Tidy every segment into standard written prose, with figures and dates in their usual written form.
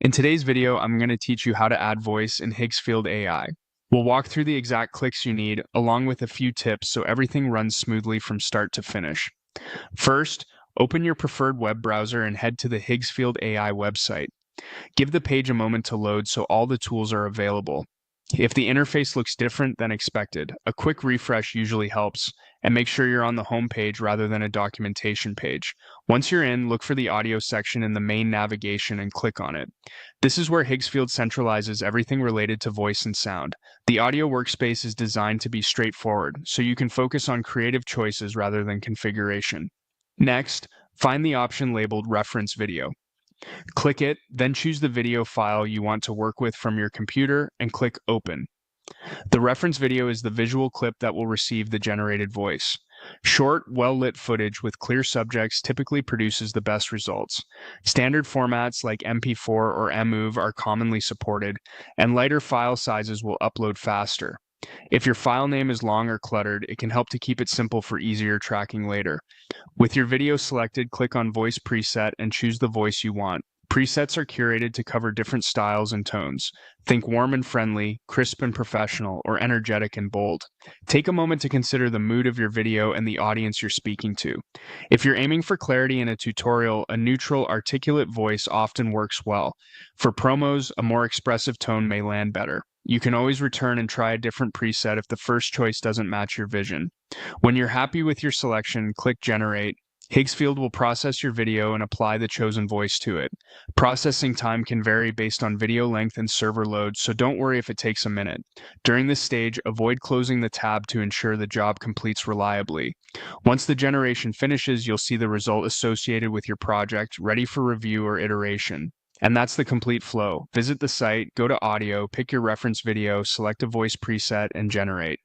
In today's video, I'm going to teach you how to add voice in Higgsfield AI. We'll walk through the exact clicks you need, along with a few tips so everything runs smoothly from start to finish. First, open your preferred web browser and head to the Higgsfield AI website. Give the page a moment to load so all the tools are available. If the interface looks different than expected, a quick refresh usually helps, and make sure you're on the home page rather than a documentation page. Once you're in, look for the audio section in the main navigation and click on it. This is where Higgsfield centralizes everything related to voice and sound. The audio workspace is designed to be straightforward, so you can focus on creative choices rather than configuration. Next, find the option labeled Reference Video. Click it, then choose the video file you want to work with from your computer and click Open. The reference video is the visual clip that will receive the generated voice. Short, well-lit footage with clear subjects typically produces the best results. Standard formats like MP4 or MOV are commonly supported, and lighter file sizes will upload faster. If your file name is long or cluttered, it can help to keep it simple for easier tracking later. With your video selected, click on Voice Preset and choose the voice you want. Presets are curated to cover different styles and tones. Think warm and friendly, crisp and professional, or energetic and bold. Take a moment to consider the mood of your video and the audience you're speaking to. If you're aiming for clarity in a tutorial, a neutral, articulate voice often works well. For promos, a more expressive tone may land better. You can always return and try a different preset if the first choice doesn't match your vision. When you're happy with your selection, click Generate. Higgsfield will process your video and apply the chosen voice to it. Processing time can vary based on video length and server load, so don't worry if it takes a minute. During this stage, avoid closing the tab to ensure the job completes reliably. Once the generation finishes, you'll see the result associated with your project, ready for review or iteration. And that's the complete flow. Visit the site, go to Audio, pick your reference video, select a voice preset, and generate.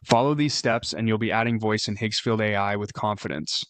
Follow these steps and you'll be adding voice in Higgsfield AI with confidence.